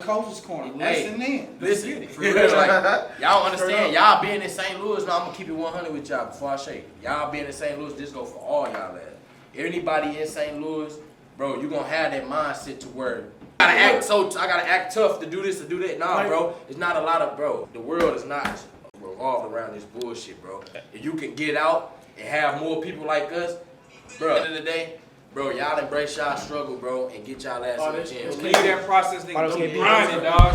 Coach's Corner. Listen in. Listen, for real, like, y'all understand, y'all being in St. Louis, now I'm gonna keep it 100 with y'all before I shake. Y'all being in St. Louis, this go for all y'all lads. Anybody in St. Louis, bro, you gonna have that mindset to where I gotta act tough to do this, to do that. Nah, bro, it's not a lot of, bro, the world is not revolved around this bullshit, bro. If you can get out and have more people like us, bro, at the end of the day, bro, y'all embrace y'all struggle, bro, and get y'all ass in the gym. Leave that process, nigga. Don't grind it, dog.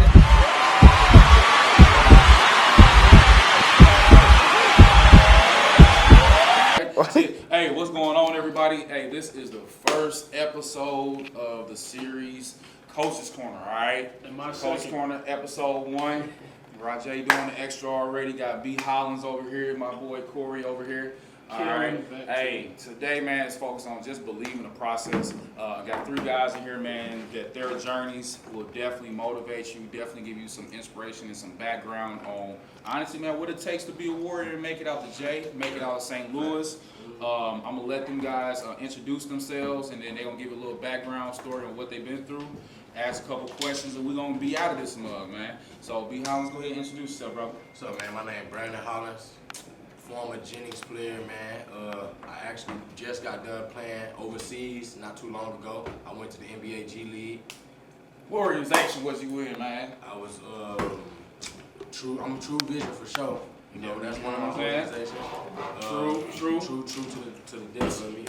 Hey, what's going on, everybody? Hey, this is the first episode of the series, Coach's Corner, all right? Coach's Corner, episode 1. Rajae doing the extra already. Got B. Hollins over here, my boy Corey over here. All right. Hey, today, man, is focused on just believing the process. I got 3 guys in here, man, that their journeys will definitely motivate you, definitely give you some inspiration and some background on, honestly, man, what it takes to be a warrior and make it out to J, make it out of St. Louis. I'm going to let them guys introduce themselves, and then they're going to give a little background story on what they've been through, ask a couple questions, and we're going to be out of this mug, man. So, B. Hollins, go ahead and introduce yourself, bro. What's up, man? My name is Brandon Hollins. Former Jennings player, man. I actually just got done playing overseas not too long ago. I went to the NBA G League. What organization was you in, man? I was I'm True Vision for sure. You know, that's one of my organizations. True to the depths of me.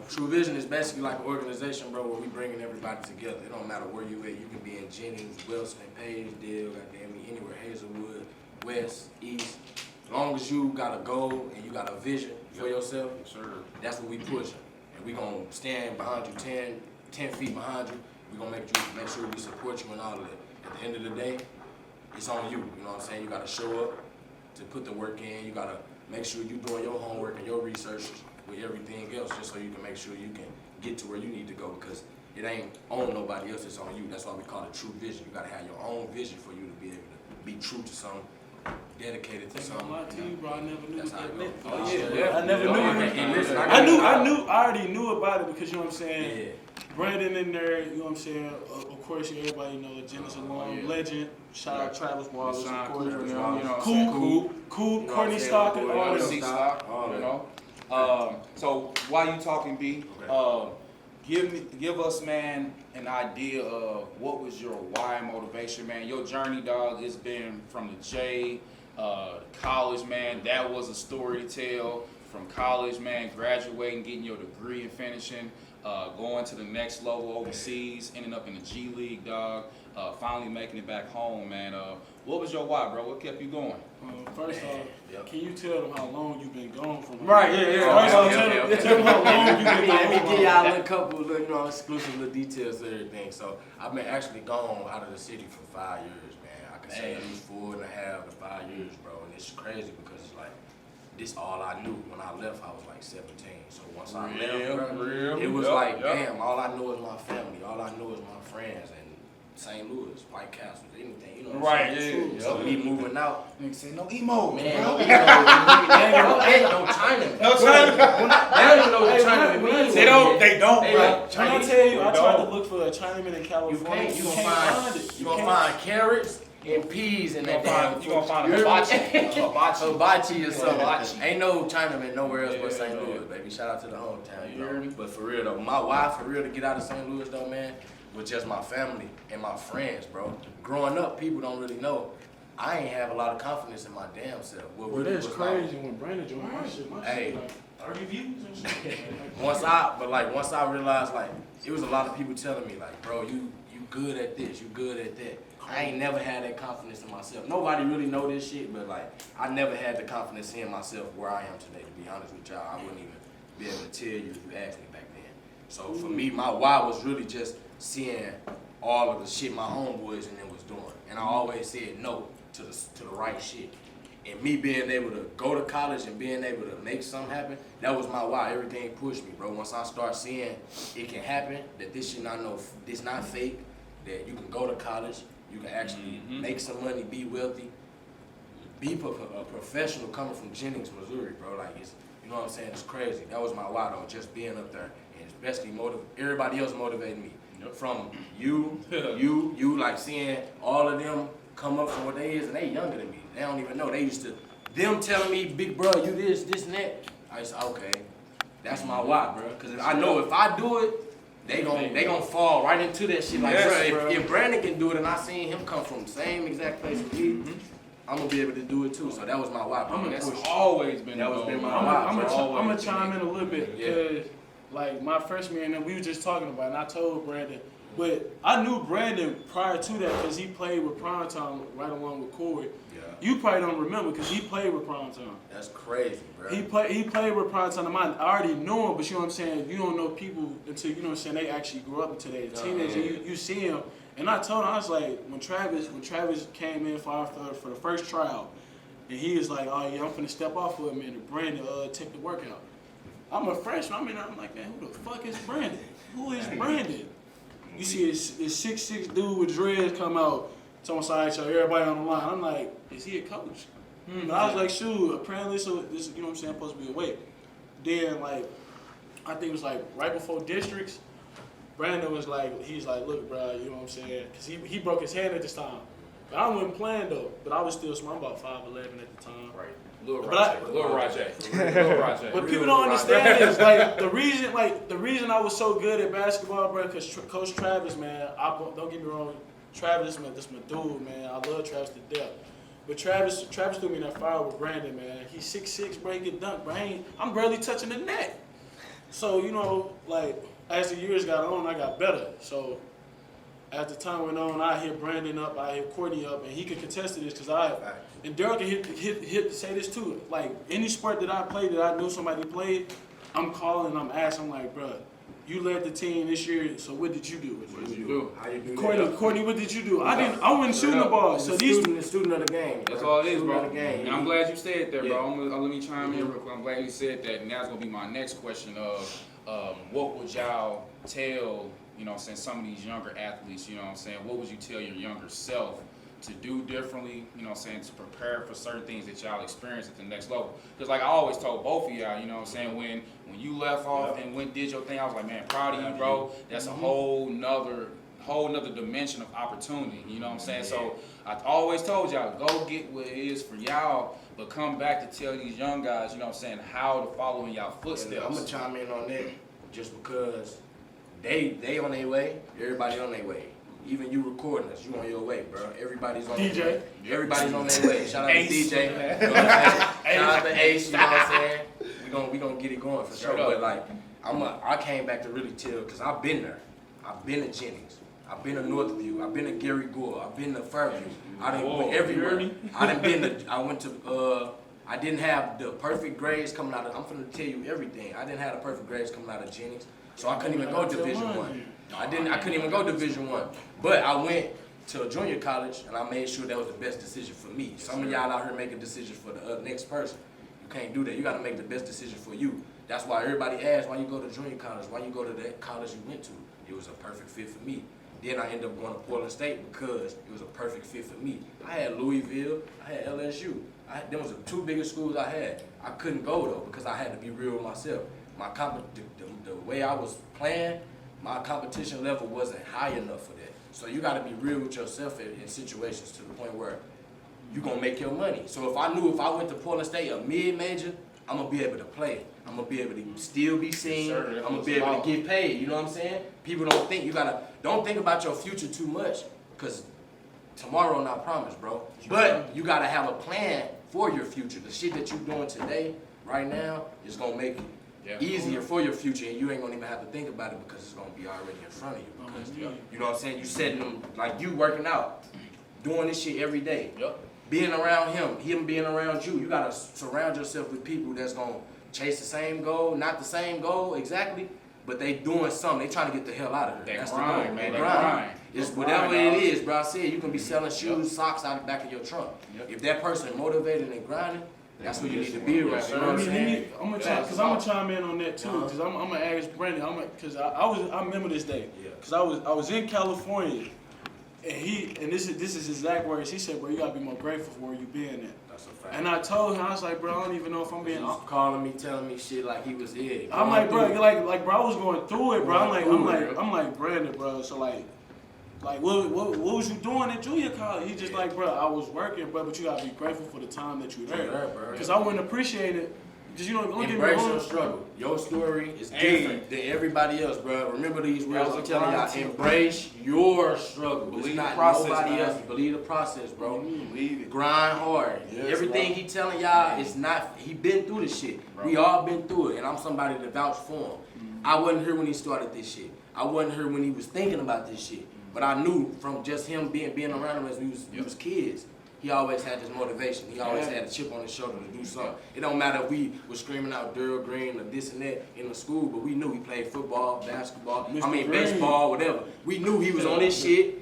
True Vision is basically like an organization, bro, where we bringing everybody together. It don't matter where you at. You can be in Jennings, Wilson, Page, Dale, goddamn me, anywhere, Hazelwood, West, East. As long as you got a goal and you got a vision for yourself, that's what we pushing. And we gonna stand behind you, 10 feet behind you. We gonna make sure we support you and all of that. At the end of the day, it's on you. You know what I'm saying? You gotta show up to put the work in. You gotta make sure you doing your homework and your research with everything else, just so you can make sure you can get to where you need to go. Because it ain't on nobody else, it's on you. That's why we call it true vision. You gotta have your own vision for you to be able to be true to something. Dedicated to something. I tell you, bro, I never knew that meant. Oh yeah, I never knew. I already knew about it because, you know what I'm saying? Yeah. Brandon in there, you know what I'm saying? Of course, everybody know Jennings alone, legend. Shout out Travis Wallace, of course, you know. Cool, Courtney Stock and all this. You know. So while you talking, B, give us, man, an idea of what was your why motivation, man. Your journey, dog, it's been from the J, college, man. That was a story to tell. From college, man, graduating, getting your degree and finishing, going to the next level overseas, ending up in the G League, dog. Finally making it back home, man. What was your why, bro? What kept you going? First off, can you tell them how long you've been gone from? Right, yeah. First off, tell them how long you've been gone. Let me give y'all a couple, exclusive little details of everything. So I've been actually gone out of the city for 5 years, man. I can say at least 4.5 to 5 years, bro. And it's crazy because it's like this all I knew. When I left, I was like 17. So once I left, bro, it was like, damn, all I know is my family. All I know is my friends. St. Louis, White Castles, anything, you know what I'm saying? Yeah. So me moving out. Nigga say no emo, man. No emo. No Chinaman. No Chinaman. They don't even know what Chinaman means. They don't, bro. When I tell you, I tried to look for a Chinaman in California. You can't find it. You gonna find carrots and peas in that damn. You gonna find a hibachi or something. Ain't no Chinaman nowhere else but St. Louis, baby. Shout out to the hometown, you know. But for real though, my why for real to get out of St. Louis though, man, with just my family and my friends, bro. Growing up, people don't really know. I ain't have a lot of confidence in my damn self. Well, that's crazy when Brandon joined my shit. Hey. Like 30 views and shit. Once I realized, like, it was a lot of people telling me, like, bro, you good at this, you good at that. I ain't never had that confidence in myself. Nobody really know this shit, but, like, I never had the confidence in myself where I am today, to be honest with y'all. I wouldn't even be able to tell you if you asked me back then. So, for me, my why was really just seeing all of the shit my homeboys and them was doing. And I always said no to the right shit. And me being able to go to college and being able to make something happen, that was my why. Everything pushed me, bro. Once I start seeing it can happen, that this shit this not fake, that you can go to college, you can actually make some money, be wealthy, be a professional coming from Jennings, Missouri, bro. Like, it's, you know what I'm saying? It's crazy. That was my why, though, just being up there. And especially everybody else motivated me. From you, like seeing all of them come up from what they is, and they younger than me. They don't even know. They used to, them telling me, big bro, you this and that. I said, okay, that's my why, bro. Because I know if I do it, they gonna fall right into that shit. Like, bro, if Brandon can do it, and I seen him come from the same exact place as me, I'm gonna be able to do it too. So that was my why, bro. That's always been that was been my why. I'm gonna chime in a little bit because, like, my freshman year, and we were just talking about it, and I told Brandon, but I knew Brandon prior to that because he played with Primetime right along with Corey. Yeah. You probably don't remember because he played with Primetime. That's crazy, bro. He played with Primetime. I already knew him, but you know what I'm saying? You don't know people until, you know what I'm saying, they actually grew up until they're a teenager. You see him. And I told him, I was like, when Travis came in for the first trial, and he was like, oh yeah, I'm finna step off for a minute. Brandon, take the workout. I'm a freshman. I'm like, man, who the fuck is Brandon? Who is Brandon? You see this 6'6" dude with dreads come out, someone like, so everybody on the line. I'm like, is he a coach? But I was like, shoot, apparently, so this, you know what I'm saying, supposed to be awake. Then, like, I think it was like right before districts, Brandon was like, he's like, look, bro, you know what I'm saying? Because he broke his hand at this time. But I wasn't playing, though. But I was still small, I'm about 5'11" at the time. Right. Little Rajae. But people don't understand this. Like the reason I was so good at basketball, bro, because Coach Travis, man, don't get me wrong, Travis, this my dude, man. I love Travis to death. But Travis threw me in that fire with Brandon, man. He's 6'6", bro. He get dunked, bro. I'm barely touching the net. So, you know, like, as the years got on, I got better. So, as the time went on, I hit Brandon up, I hit Courtney up, and he could contest to this because and Daryl can say this too. Like, any sport that I played that I knew somebody played, I'm calling, I'm asking, I'm like, bro, you led the team this year, so what did you do? What did you do? How you do Courtney, what did you do? I wasn't shooting the ball. So the student of the game. That's all it is, bro. And I'm glad you said that, bro. Let me chime in real quick. I'm glad you said that, and that's gonna be my next question of what would y'all tell, you know what I'm saying, some of these younger athletes, you know what I'm saying, what would you tell your younger self to do differently, you know what I'm saying, to prepare for certain things that y'all experience at the next level? Because like I always told both of y'all, you know what I'm saying, when you left off and did your thing, I was like, man, proud of you, bro. That's a whole nother dimension of opportunity, you know what I'm saying? So I always told y'all, go get what it is for y'all, but come back to tell these young guys, you know what I'm saying, how to follow in y'all footsteps. I'm gonna chime in on that just because they on their way, everybody on their way. Even you recording us, you on your way, bro. Everybody's on their way. Everybody's on their way. Shout out to DJ. You know what I'm saying? Shout out to Ace, you know what I'm saying? We gonna get it going for sure. But like, I came back to really tell, because I've been there. I've been to Jennings. I've been to Northview. I've been to Gary Gore. I've been to Fairview. I done went everywhere. I didn't have the perfect grades coming out of, I'm finna tell you everything. I didn't have the perfect grades coming out of Jennings. So I couldn't even go Division I. I couldn't even go Division I. But I went to a junior college and I made sure that was the best decision for me. Some of y'all out here making decisions for the next person. You can't do that. You gotta make the best decision for you. That's why everybody asks why you go to junior college, why you go to that college you went to. It was a perfect fit for me. Then I ended up going to Portland State because it was a perfect fit for me. I had Louisville, I had LSU. Them was the two biggest schools I had. I couldn't go though because I had to be real with myself. The way I was playing, my competition level wasn't high enough for that. So you got to be real with yourself in situations to the point where you're going to make your money. So if I knew if I went to Portland State, a mid-major, I'm going to be able to play. I'm going to be able to still be seen. I'm going to be able to get paid. You know what I'm saying? People don't think. Don't think about your future too much because tomorrow not promised, bro. But you got to have a plan for your future. The shit that you're doing today, right now, is going to make it easier for your future, and you ain't gonna even have to think about it because it's gonna be already in front of you. Because you know what I'm saying, you setting them like you working out, doing this shit every day. Being around him being around you. You gotta surround yourself with people that's gonna chase the same goal, not the same goal exactly, but they doing something. They trying to get the hell out of there. That's grind, the goal. man. They grind. It's whatever it is, bro. I said you can be selling shoes, socks out the back of your trunk. If that person motivated and grinding, that's what you need to be around. You know what I'm saying? I'm gonna chime in on that too, because I'm gonna ask Brandon. Because I remember this day, because I was in California, And this is his exact words. He said, bro, you gotta be more grateful for where you been at. That's a fact. And I told him, I was like, bro, I don't even know if I'm being. He was calling me, telling me shit like he was it. I'm like, bro, like, bro, I was going through it, bro. I'm like, Brandon, bro. So like, what was you doing at junior college? He just like, bro, I was working, bro, but you gotta be grateful for the time that you there, because I wouldn't appreciate it. Just embrace your struggle. Your story is different than everybody else, bro. Remember these words I'm telling y'all. Embrace your struggle. Believe the process, nobody else. Believe the process, bro. Believe it. Grind hard. Yes, everything he telling y'all is not. He been through this shit. Bro. We all been through it, and I'm somebody to vouch for him. I wasn't here when he started this shit. I wasn't here when he was thinking about this shit. But I knew from just him being around him as we was kids. He always had this motivation. He always had a chip on his shoulder to do something. It don't matter if we were screaming out Durrell Green or this and that in the school, but we knew he played football, basketball, baseball, whatever. We knew he was on this shit.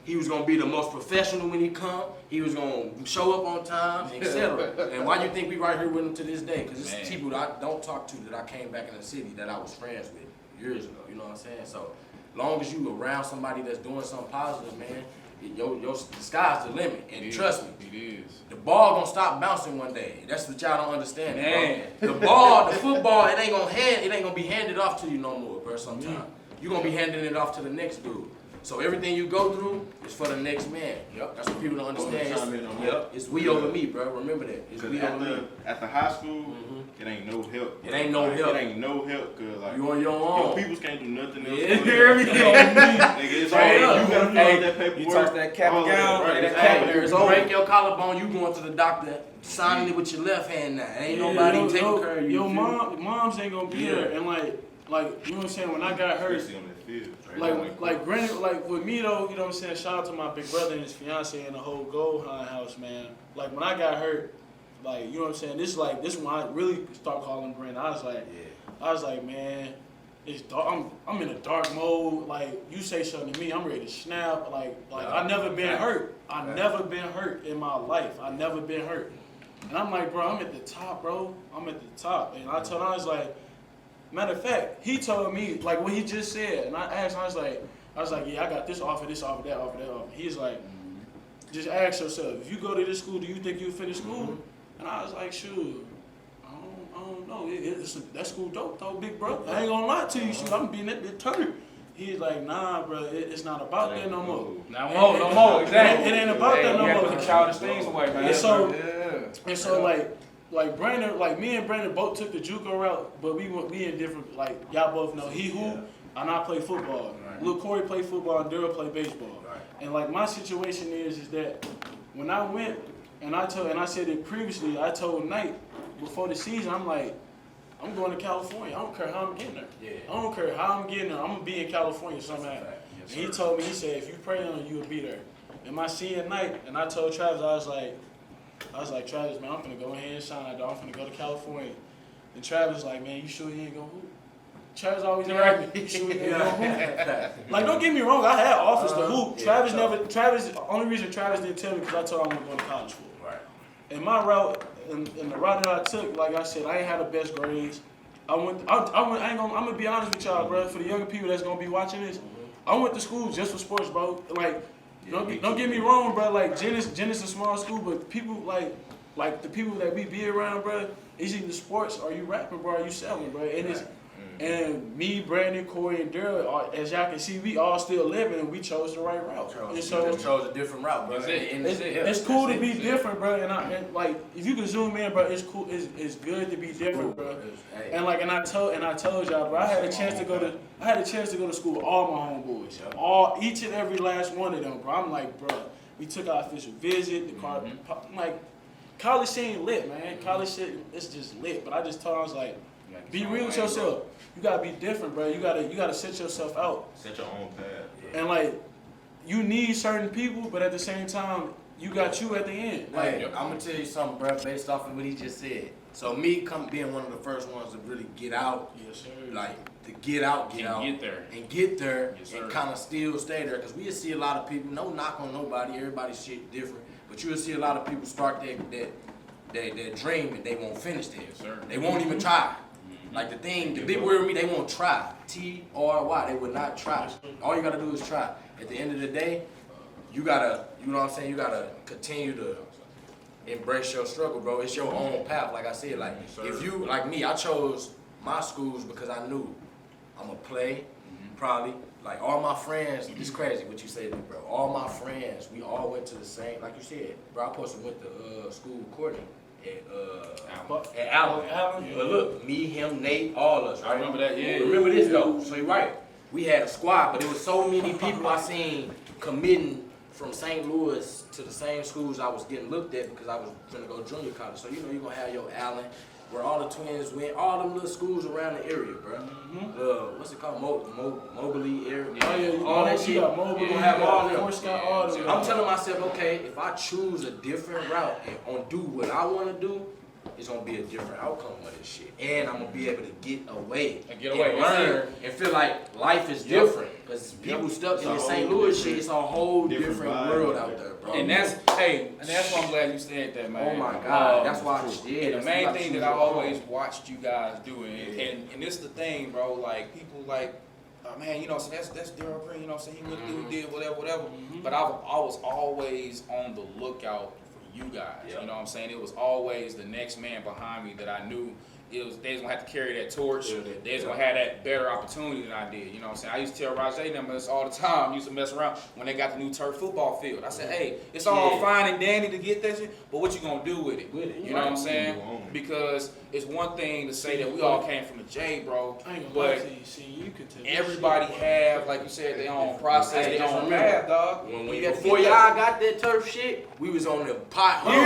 He was gonna be the most professional when he come. He was gonna show up on time, etc. And why you think we right here with him to this day? Because it's people that I don't talk to that I came back in the city that I was friends with years ago. You know what I'm saying? So long as you around somebody that's doing something positive, man, the sky's the limit, and trust me, it is. The ball gonna stop bouncing one day. That's what y'all don't understand, man. The ball, the football, it ain't gonna be handed off to you no more, bro. Sometimes you gonna be handing it off to the next dude. So everything you go through is for the next man. Yep. That's what people don't understand. It's we over me, bro. Remember that. It's we over me. After high school, it ain't no help. It ain't no help. It ain't no help, cause like you on your own. Your peoples can't do nothing else. You hear me? Nigga, it's all you gotta fill out that paperwork. You touch that cap and gown, that cap there is over. Break your collarbone, you going to the doctor, signing it with your left hand now. Ain't nobody taking care of you. Your moms ain't gonna be there, and like you know what I'm saying. When I got hurt. Like granted, like with me though, you know what I'm saying, shout out to my big brother and his fiance and the whole Gold Hunt house, man. Like when I got hurt, like, you know what I'm saying, this when I really start calling Brandon. I was like, man, it's dark. I'm in a dark mode. Like, you say something to me, I'm ready to snap. Like I never been hurt. I never been hurt in my life. I never been hurt. And I'm like, bro, I'm at the top, bro. I'm at the top. And I told him, I was like, matter of fact, he told me, like what he just said, and I asked him, I was like, yeah, I got this offer, that offer. He's like, just ask yourself, if you go to this school, do you think you'll finish school? And I was like, shoot, I don't know. That school dope though, big bro. I ain't gonna lie to you, shoot, I'm being that bit turned. He's like, nah, bro, it's not about that no more. No more, exactly. It ain't about that no more. Put the childish things away, man. And so like Brandon, like me and Brandon both took the JUCO route, but we in different, like y'all both know, he hoop and I play football. Right. Lil Corey play football and Durrell play baseball. Right. And like my situation is that when I went and I said it previously, I told Knight before the season, I'm like, I'm going to California. I don't care how I'm getting there. Yeah. I don't care how I'm getting there. I'm gonna be in California somehow. Yes, and he told me, he said, if you pray on it, you'll be there. And my senior night, and I told Travis, I was like, Travis, man, I'm finna go ahead and sign. I'm finna go to California. And Travis was like, man, you sure you ain't gonna hoop? Travis always asked me, you sure you ain't gonna hoop? Like, don't get me wrong, I had offers to hoop. The only reason Travis didn't tell me because I told him I'm going to college for. Right. And my route, and the route that I took, like I said, I ain't had the best grades. I'm gonna be honest with y'all, bro. For the younger people that's gonna be watching this, I went to school just for sports, bro. Like, don't get me wrong, bro. Like Jennings is a small school, but people like the people that we be around, bro. It's either sports or you rapping, bro. Or you selling, bro. And it's and me, Brandon, Corey, and Durrell, as y'all can see, we all still living, and we chose the right route. And so chose a different route, bro. It's cool to be different, bro. And like if you can zoom in, bro, it's cool. It's good to be different, bro. And I told y'all, bro, I had a chance to go to school with all my homeboys, each and every last one of them, bro. I'm like, bro, we took our official visit. The car, I'm like, college shit ain't lit, man. College shit, it's just lit. But I just told him, I was like, be real with yourself. You gotta be different, bro. You gotta set yourself out. Set your own path. Yeah. And like, you need certain people, but at the same time, you got you at the end. Like, hey, I'm gonna tell you something, bro, based off of what he just said. So me being one of the first ones to really get out, yes, sir. Like to get out, get there, yes, and kind of still stay there, because we see a lot of people. No knock on nobody, everybody's shit different, but you'll see a lot of people start that dream and they won't finish there. Yes, sir. They won't even try. Like the big word with me, they won't try. TRY, they would not try. All you gotta do is try. At the end of the day, you gotta, you know what I'm saying, you gotta continue to embrace your struggle, bro. It's your own path. Like I said, like if you, like me, I chose my schools because I knew I'm gonna play, probably. Like all my friends, it's crazy what you say to me, bro. All my friends, we all went to the same, like you said, bro. I supposed to went to school with Courtney at Allen. But look, me, him, Nate, all us, right? I remember that, yeah. Remember this though, so you're right. We had a squad, but there was so many people I seen committing from St. Louis to the same schools I was getting looked at because I was gonna go junior college. So you know you're gonna have your Allen, where all the twins went, all them little schools around the area, bro. What's it called? Moberly area. Oh yeah, all that shit. You got Moberly, You're gonna have all them. all them. I'm telling myself, okay, if I choose a different route and do what I want to do, it's gonna be a different outcome of this shit. And I'm gonna be able to get away and learn and feel like life is different. Because people stuck in the St. Louis shit, it's a whole different world out there, bro. And that's why I'm glad you said that, man. Oh my God, that's why. And the main thing that I always watched you guys do, and this is the thing, bro. Like people like, oh, man, you know, so that's Daryl Green. You know, so he went through, did whatever. But I was always on the lookout for you guys. You know what I'm saying? It was always the next man behind me that I knew. They was gonna have to carry that torch. They was gonna have that better opportunity than I did. You know what I'm saying? I used to tell Rajae them this all the time. I used to mess around when they got the new turf football field. I said, hey, it's all fine and dandy to get that shit, but what you gonna do with it? You know what I'm saying? Because it's one thing to say that we all came from the J, bro, but everybody have, like you said, their own process, their own path, dog. Before y'all got that turf shit, we was on the pothole. Wait.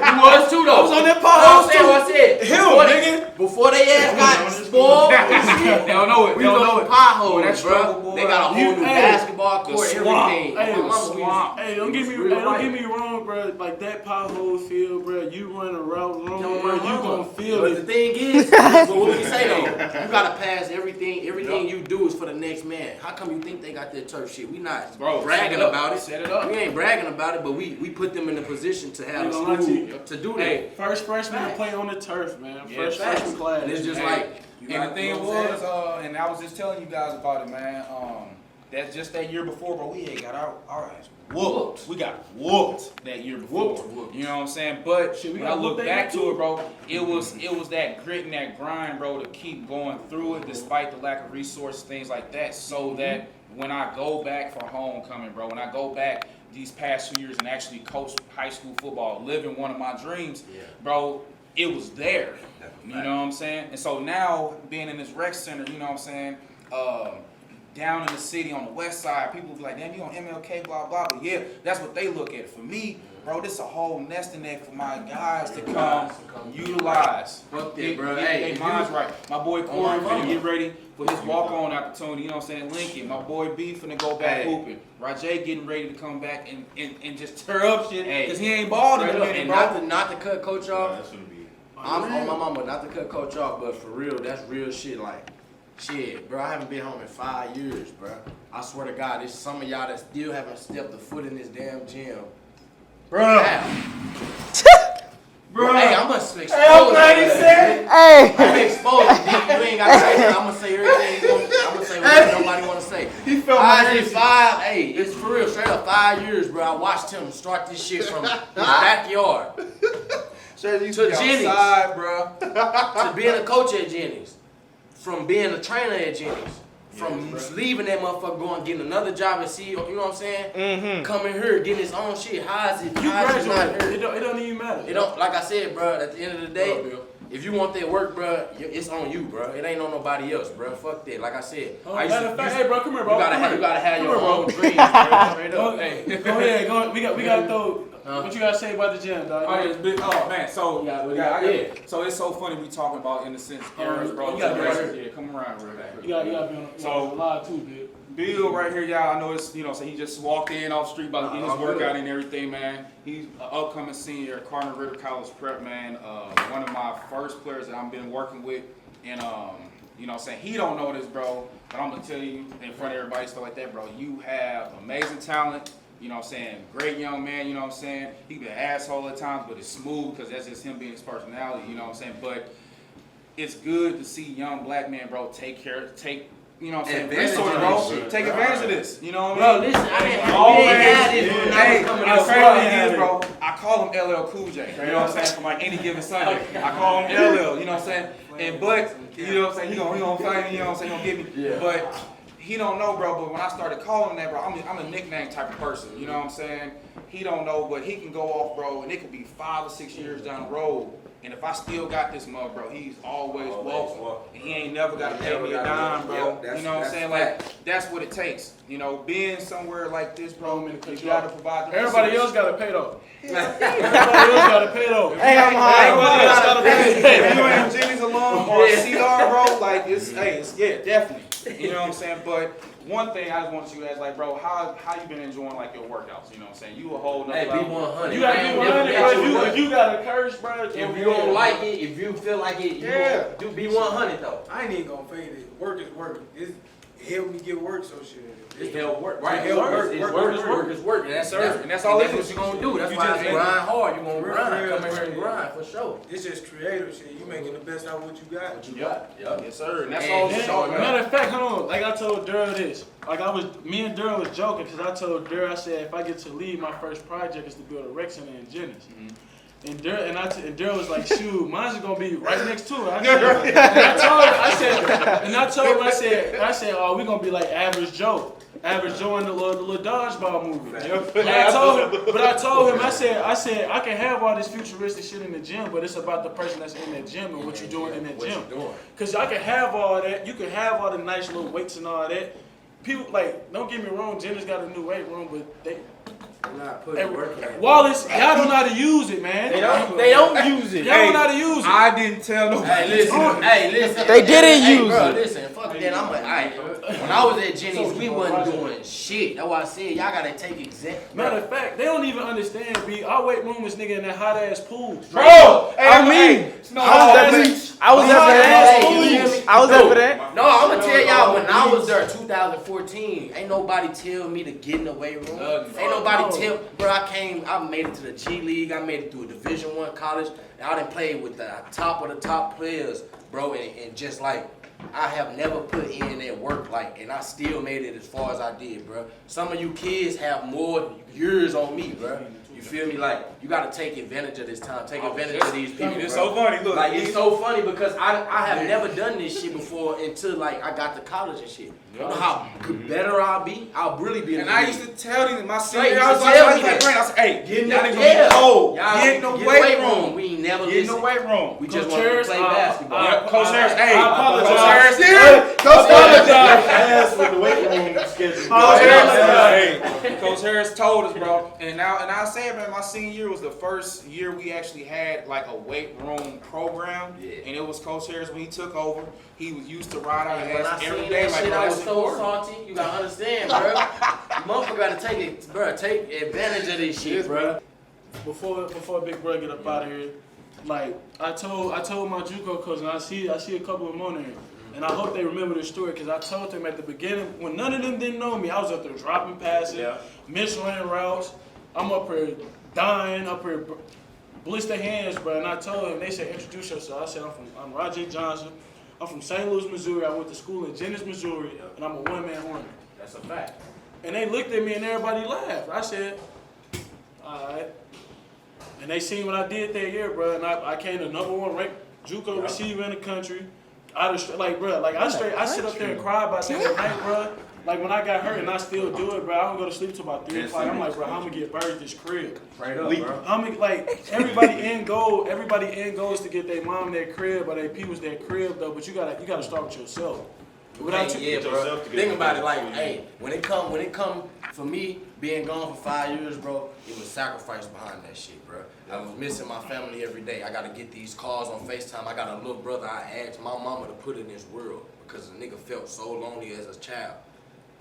You was too though. I was on that pothole too. I said. Nigga. Before they ass got spoiled, They don't know it. we was on the pothole, That struggle, boy. They got a whole new basketball court, everything. Hey, don't get me wrong, bro. Like that pothole field, bro. You run a route wrong, bro. You gonna feel but it. the thing is, but what we say though, you gotta pass everything. Everything you do is for the next man. How come you think they got that turf shit? We not bragging about it. Set it up. We ain't bragging about it, but we put them in a position to have a school to do that. Hey, First freshman to play on the turf, man. First facts. freshman class. And it's just like, and the thing was, and I was just telling you guys about it, man. That's just that year before, bro. We ain't got our ass whooped. We got whooped that year before. You know what I'm saying? But when I look back to it, bro, it was that grit and that grind, bro, to keep going through it despite the lack of resources, things like that, so that when I go back for homecoming, bro, when I go back these past 2 years and actually coach high school football, living one of my dreams, bro, it was there. You know what I'm saying? And so now, being in this rec center, you know what I'm saying, down in the city on the west side, people be like, damn, you on MLK, blah, blah. But yeah, that's what they look at. For me, bro, this is a whole nesting egg for my guys to come utilize. Fuck that, bro. Hey, mine's right. My boy Corey finna get ready for his walk-on opportunity, you know what I'm saying? Lincoln, my boy B finna go back hooping. Rajae getting ready to come back and just tear up shit, because he ain't balled in a minute, bro. And not to cut coach off. I'm on my mama, not to cut coach off, but for real, that's real shit. Like, shit, bro, I haven't been home in 5 years, bro. I swear to God, there's some of y'all that still haven't stepped a foot in this damn gym. Bro. Bro. Hey, I'm gonna expose it. I'm gonna expose it. You ain't gotta say that. I'm gonna say everything. I'm gonna say what nobody wanna say. He felt my five. Hey, it's for real. Straight up 5 years, bro. I watched him start this shit from his backyard. To Jennings, bro. to being a coach at Jennings, from being a trainer at Jennings, from leaving that motherfucker, going getting another job at CEO, you know what I'm saying? Coming here, getting his own shit. How is it not here? It don't even matter. It don't. Like I said, bro. At the end of the day, if you want that work, bro, it's on you, bro. It ain't on nobody else, bro. Fuck that. Like I said, hey, bro, come here, bro. You gotta have your own dreams, bro. Straight up. Hey, go ahead. We gotta throw. What you gotta say about the gym, dog? Oh man, so so it's so funny we talking about in the sense errors, bro. Yeah, come around, bro. You gotta be on live too, dude. Bill right here, y'all. I know it's, you know, so he just walked in off the street about to get his workout and everything, man. He's an upcoming senior at Cardinal Ritter College Prep, man. One of my first players that I've been working with, and you know what I'm saying, he don't know this, bro, but I'm gonna tell you in front of everybody, stuff like that, bro. You have amazing talent. You know what I'm saying? Great young man, you know what I'm saying? He be an asshole at times, but it's smooth because that's just him being his personality, you know what I'm saying? But it's good to see young black men, bro, take you know what I'm saying, Advantage resource, of bro. this shit. Take advantage of this. You know what Bro, I mean? listen, I didn't have Always. this when I Hey, was coming the up. crazy thing is, bro, I call him LL Cool J. You know what I'm saying? From like any given Sunday, I call him LL. You know what I'm saying? And but you know what I'm saying? He gonna find me. You know what I'm saying? He gonna get me. Yeah. But he don't know, bro. But when I started calling him that, bro, I'm a nickname type of person. You know what I'm saying? He don't know, but he can go off, bro, and it could be 5 or 6 years down the road. And if I still got this mug, bro, he's always welcome. And he ain't never got to pay me a dime, bro. You know what I'm saying? Like, that's what it takes. You know, being somewhere like this, bro, you got to provide the Everybody else resources. got to pay though. Everybody else got to pay though. Hey, I'm high. Everybody else got to pay. If you ain't Jennings alum or CR, bro, like, yeah, definitely. You know what I'm saying? But one thing I just want you to ask, like, bro, how you been enjoying, like, your workouts? You know what I'm saying? You a whole nother Hey, be level. 100. You got to be 100, bro. If you got a curse, bro. If you don't like it, if you feel like it, you do be 100 though. I ain't even gonna fade it. Work is work. It helped me get work, so shit. It help work, right? It help work. Work is work. And that's all it what is. you gonna do. That's You why I just say grind hard. You gonna grind. real, Come in here and real. grind for sure. It's just creative shit. You making the best out of what you got. What you got? Yep. Yes, sir. And that's And all then- it's all, man. Matter of fact, hold on. Like I told Daryl this. Like me and Daryl was joking because I told Daryl, I said if I get to lead, my first project is to build a rec center in Jennings. And Daryl was like, shoot, mine's gonna be right next to it. I told him, I said, oh, we gonna be like Average Joe in the little dodgeball movie. But I told him, I said, I can have all this futuristic shit in the gym, but it's about the person that's in that gym and what you're doing in that What gym. you doing? Cause I can have all that. You can have all the nice little weights and all that. People like, don't get me wrong, Jennings got a new weight room, but they. I'm not putting work in. Wallace, y'all don't know how to use it, man. They don't use it. Y'all don't know how to use it. I didn't tell nobody. Hey, listen. They didn't use bro, it. Listen, fuck that. I'm like, alright. When I was at Jennings, we wasn't doing shit. That's why I said y'all gotta take exact. Matter of fact, they don't even understand, B. Our weight room was nigga in that hot ass pool. Bro, I was there for that. I was there for that. No, I'm gonna tell y'all when I was there, 2014, ain't nobody tell me to get in the weight room. Ain't nobody tell, bro. I made it to the G League. I made it through a Division I college. And I done played with the top of the top players, bro. And just like I have never put in that work, like, and I still made it as far as I did, bro. Some of you kids have more years on me, bro. You feel me? Like, you gotta take advantage of this time. Take advantage of these people. It's bro. so funny. Look, Like, it's so funny because I have never done this shit before until like I got to college and shit. You know how better I'll be? I'll really be. and I used to tell these my Straight, senior, you I was used to tell me like, that. I said, hey, Get in y'all the- ain't gonna yeah. be cold. Y'all Get in the get weight room. We ain't never Get in the listen. weight room. We just Coach want to Harris, play basketball. Yep, Coach Harris, hey, I Coach apologize. Harris, yeah. Coach Harris, Ass with the weight room schedule. Coach Harris, hey, Coach Harris told us, bro. And I say it, man, my senior year was the first year we actually had like a weight room program. Yeah. And it was Coach Harris when he took over. He was used to ride our When I ass seen every day. that Like, shit, bro, I was that's so important. salty. You gotta understand, bro. Motherfucker gotta take it, bro. Take advantage of this shit, bro. Before Big Bro get up out of here, like I told my JUCO cousin, I see a couple of them on there, and I hope they remember this story because I told them at the beginning when none of them didn't know me, I was up there dropping passes, misrunning routes. I'm up here dying, up here blister hands, bro. And I told them, they said introduce yourself. I said I'm Rajae Johnson. I'm from St. Louis, Missouri. I went to school in Jennings, Missouri, and I'm a one-man hornet. That's a fact. And they looked at me and everybody laughed. I said, all right. And they seen what I did that year, bro. And I came to #1 ranked JUCO receiver in the country. I sit up there and cry about that at night, bro. Like when I got hurt and I still do it, bro. I don't go to sleep till about 3 o'clock. I'm like, bro, how am gonna get buried this crib? Straight up, bro. I'm like everybody end goal is to get their mom their crib or their people's their crib though. But you gotta start with yourself. Without Hey, you, yeah, Put bro. yourself together. Think about it, like, hey, when it come for me being gone for 5 years, bro, it was sacrifice behind that shit, bro. I was missing my family every day. I gotta get these calls on FaceTime. I got a little brother I asked my mama to put in this world because the nigga felt so lonely as a child.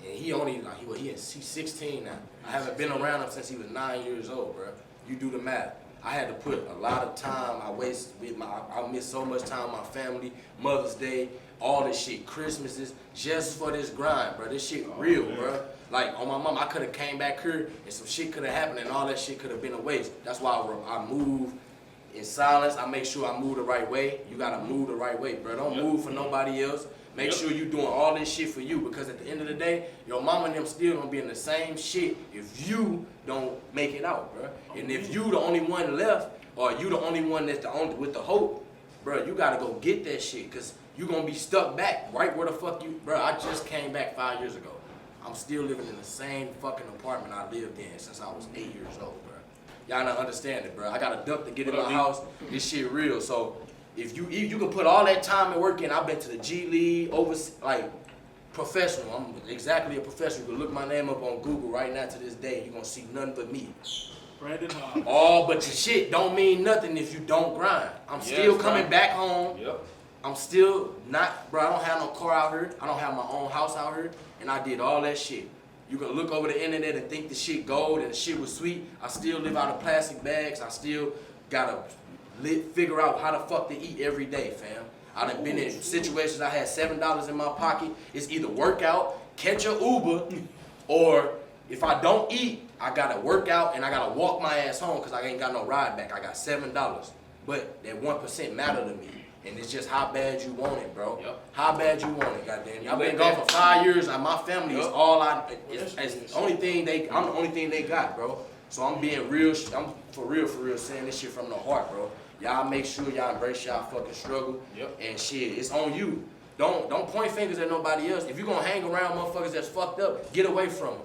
And he's 16 now. I haven't been around him since he was 9 years old, bro. You do the math. I had to put a lot of time. I missed so much time with my family, Mother's Day, all this shit, Christmases, just for this grind, bro. This shit real, bro. Like, on my mom, I could have came back here and some shit could have happened and all that shit could have been a waste. That's why I move in silence. I make sure I move the right way. You gotta move the right way, bro. Don't move for nobody else. Make sure you doing all this shit for you, because at the end of the day, your mama and them still gonna be in the same shit if you don't make it out, bro. And if you the only one left, or you the only one that's the only with the hope, bro, you gotta go get that shit, cause you gonna be stuck back right where the fuck you, bro. I just came back 5 years ago. I'm still living in the same fucking apartment I lived in since I was 8 years old, bro. Y'all not understand it, bro. I got a duck to get in my house. This shit real. So if you can put all that time and work in, I've been to the G League, like professional. I'm exactly a professional. You can look my name up on Google right now to this day. You're gonna see nothing but me. Brandon Hollins. All but your shit don't mean nothing if you don't grind. I'm still coming back home. Yep. I'm still not, bro, I don't have no car out here. I don't have my own house out here. And I did all that shit. You can look over the internet and think the shit gold and the shit was sweet. I still live out of plastic bags. I still gotta figure out how the fuck to eat every day, fam. I done been in situations I had $7 in my pocket. It's either work out, catch a Uber, or if I don't eat, I gotta work out and I gotta walk my ass home because I ain't got no ride back. I got $7. But that 1% matter to me. And it's just how bad you want it, bro. Yep. How bad you want it, goddamn. I've been gone for 5 years, and my family is all it's the only thing I'm the only thing they got, bro. So I'm being real, I'm for real saying this shit from the heart, bro. Y'all make sure y'all embrace y'all fucking struggle. Yep. And shit, it's on you. Don't point fingers at nobody else. If you gonna hang around motherfuckers that's fucked up, get away from them.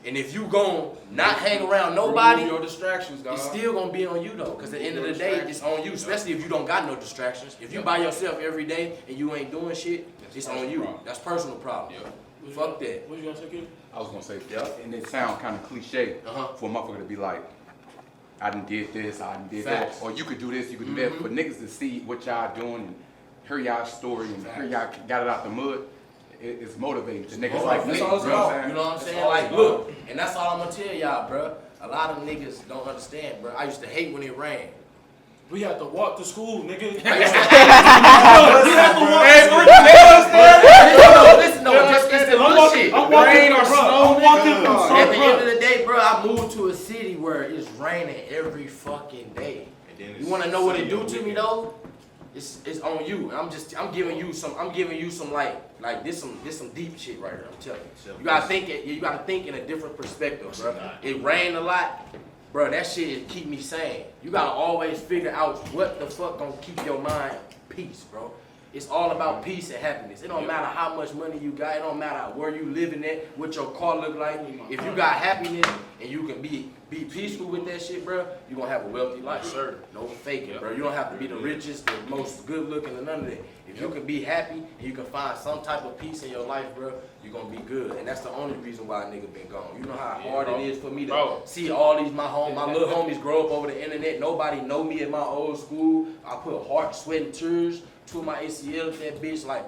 And if you gon' not hang around nobody, remove your distractions, dog. it's still gonna be on you though. Cause at the end of the day, it's on you. Especially if you don't got no distractions. If you by yourself every day and you ain't doing shit, it's on you. That's personal problem. Yep. Fuck that. What you gonna say, kid? I was gonna say, Yep. and it sound kind of cliche for a motherfucker to be like, I done did this, I done did Facts. that, or you could do this, you could do that. For niggas to see what y'all doing and hear y'all story and hear y'all got it out the mud, it's motivating to niggas like me. That's all it's you know what about. I'm You know what I'm saying? That's all Like, it's look, and that's all I'm gonna tell y'all, bro. A lot of niggas don't understand, bro. I used to hate when it rained. We have to walk to school, nigga. Listen, just it's the little shit. I'm walking, Rain or bro. snow, I'm walking nigga. from At the sun, end of the day, bro, I moved to a city where it's raining every fucking day. You want to know what it do to me though? It's on you. And I'm giving you some like this some deep shit right here. I'm telling you. You gotta think in a different perspective, bro. It rained a lot, bro. That shit keep me sane. You gotta always figure out what the fuck gonna keep your mind peace, bro. It's all about peace and happiness. It don't matter how much money you got. It don't matter where you living at, what your car look like. If you got happiness and you can be peaceful with that shit, bro, you gonna have a wealthy life. Sir. No faking, bro. You don't have to be the richest, the most good looking, or none of that. If you can be happy and you can find some type of peace in your life, bro, you're gonna be good. And that's the only reason why a nigga been gone. You know how hard it is for me to see all these my little homies grow up over the internet. Nobody know me at my old school. I put heart, sweat, and tears to my ACL at that bitch. Like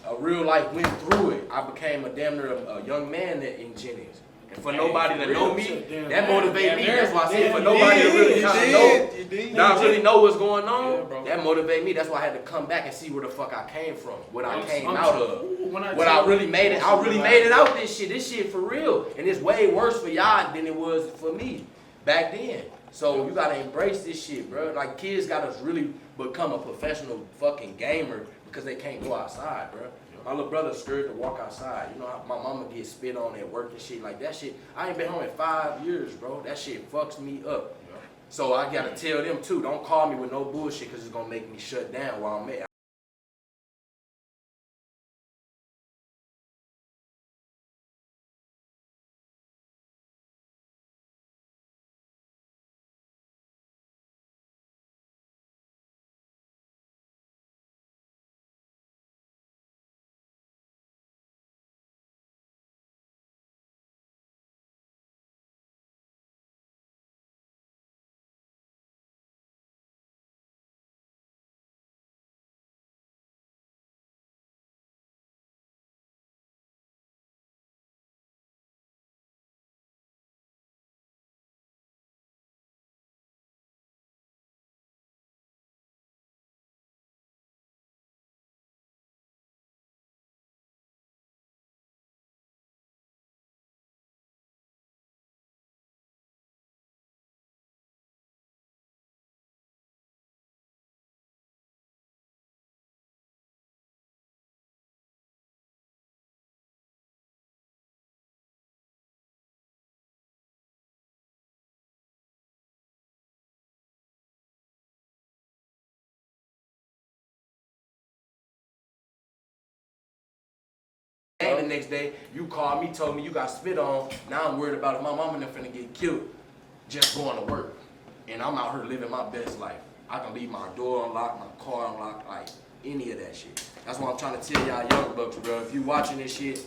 a real life went through it. I became a damn near a young man in Jennings. And for nobody to know me, that motivate me. That's why I said for nobody to really kind of not really know what's going on, that motivate me. That's why I had to come back and see where the fuck I came from, what I came out of. What I really made it, I really made it out this shit for real. And it's way worse for y'all than it was for me back then. So you gotta embrace this shit, bro. Like kids gotta really become a professional fucking gamer because they can't go outside, bro. My little brother's scared to walk outside. You know how my mama gets spit on at work and shit like that shit. I ain't been home in 5 years, bro. That shit fucks me up. So I gotta tell them too, don't call me with no bullshit because it's gonna make me shut down while I'm at. game the next day. You called me, told me you got spit on. Now I'm worried about if my mama not finna get killed just going to work. And I'm out here living my best life. I can leave my door unlocked, my car unlocked, like any of that shit. That's what I'm trying to tell y'all young bucks, bro. If you watching this shit,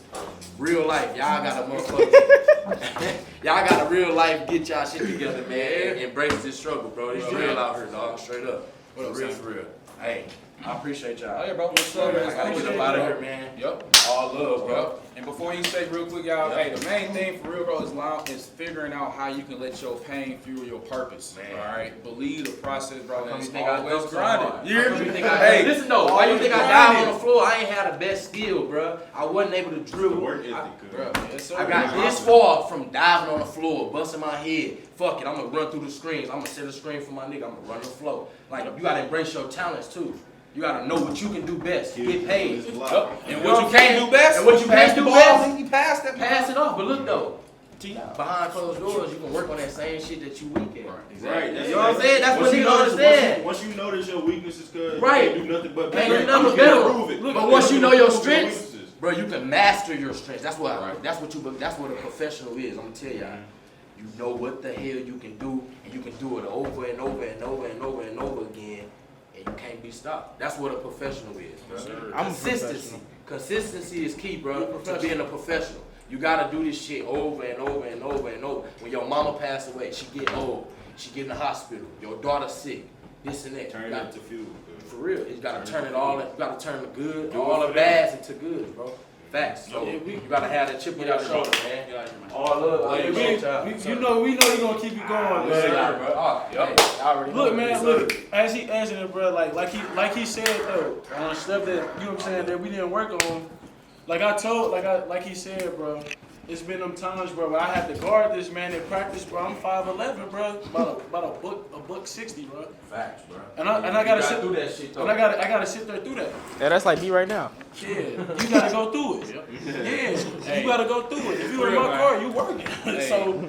real life, y'all gotta motherfucker. Y'all gotta real life get y'all shit together, man. And embrace this struggle, bro. It's real out here, dog. Straight up. What up, real son? for real. Hey, I appreciate y'all. Oh yeah, bro. What's up, I man? gotta get up out of here, man. Yep. All love, bro. Yep. And before you say real quick, y'all, hey, the main thing for real, bro, is figuring out how you can let your pain fuel your purpose. Man. All right. Believe the process, bro. How And you it's think I always go so grinded. hard? You hear How me? you think I- Hey, listen though, why you think I always died on grinding. the floor? I ain't had the best skill, bro. I wasn't able to dribble. Work ethic, Bro, yes, sir. I got this far from diving on the floor, busting my head. Fuck it, I'm gonna run through the screens. I'm gonna set a screen for my nigga. I'm gonna run the flow. Like, you gotta embrace your talents too. You gotta know what you can do best. Get paid. Yep. And You know what you can't do best, And what you can't do best, you pass that. pass it off. But look though, behind closed doors, you can work on that same shit that you weak at. Right. You know what I'm saying? That's what niggas don't understand. Once you notice your weaknesses, cause Right. you can't do nothing but Can't do better. nothing You better. can improve it. But once you know your strengths, weaknesses. bro, you can master your strengths. That's what that's what a professional is. I'm gonna tell y'all. You know what the hell you can do, and you can do it over and over and over and over and over again, and you can't be stopped. That's what a professional is, bro. I'm a Consistency. Consistency is key, bro, to being a professional. You gotta do this shit over and over and over and over. When your mama passed away, she get old, she get in the hospital, your daughter sick, this and that. Turn You it gotta- into fuel. For real, you gotta turn it all. You gotta turn the good, all the bads into good, bro. Facts. So you gotta have that chip on your shoulder, man. All love. Hey, we know you gonna keep it going, Yes, man. sir, bro. Oh, Yep. hey, I already know Look, man, this. look. As he answered it, bro, like he said though, on stuff that you know what I'm saying that we didn't work on. Like he said, bro. It's been them times, bro, where I had to guard this man in practice, bro. I'm 5'11", bro. About a buck 60, bro. Facts, bro. And I gotta sit through that shit though. And I gotta sit there through that. Yeah, that's like me right now. Yeah, you gotta go through it. Yeah, you gotta go through it. If you in my car, you working. Hey. So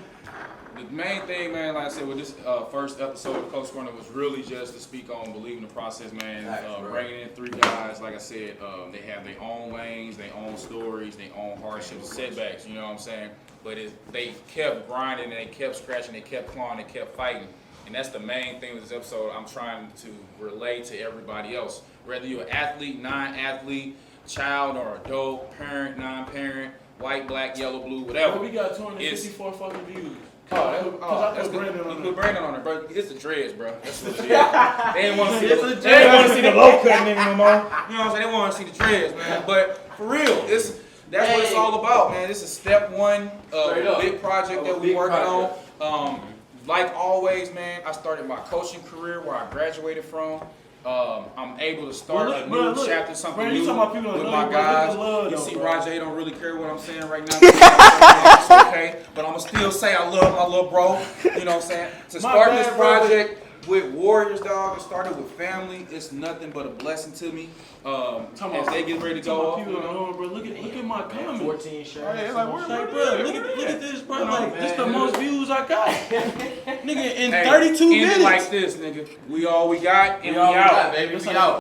The main thing, man, like I said, with this first episode of Coach Corner was really just to speak on believing the process, man. Facts, bro. Bringing in 3 guys, like I said, they have their own lanes, their own stories, their own hardships, setbacks. You know what I'm saying? But they kept grinding, and they kept scratching, they kept clawing, they kept fighting. And that's the main thing with this episode. I'm trying to relate to everybody else, whether you're an athlete, non-athlete, child or adult, parent, non-parent, white, black, yellow, blue, whatever. we got 254 fucking views. Oh, Cause I put Brandon on put there. Brandon on it, bro. It's the dreads, bro. That's what it is. They didn't want to see It's the the they didn't want to see the low cut nigga no more. You You know what I'm saying? They want to see the dreads, man. But for real, that's what it's all about, man. This is step one of Straight a up. big project Of a that we're big working project. on. Like always, man, I started my coaching career where I graduated from. I'm able to start Well, look, a bro, new look. chapter, something Bro, you new talking about people that with know my you, bro. Look guys. at love, You though, see, bro. Rajae don't really care what I'm saying right now. It's okay, but I'm gonna still say I love my little bro. You know what I'm saying? To start bad, this bro. project with Warriors, dog, it started with family. It's nothing but a blessing to me. As they get ready to go off. People don't know, bro. Look at my comments. 14 shirts. Like, bro, look at this, bro. Like, this the most views I got. Nigga, in Hey, 32 end minutes. it like this, nigga. We all we got, and we all we out. got, baby. We out.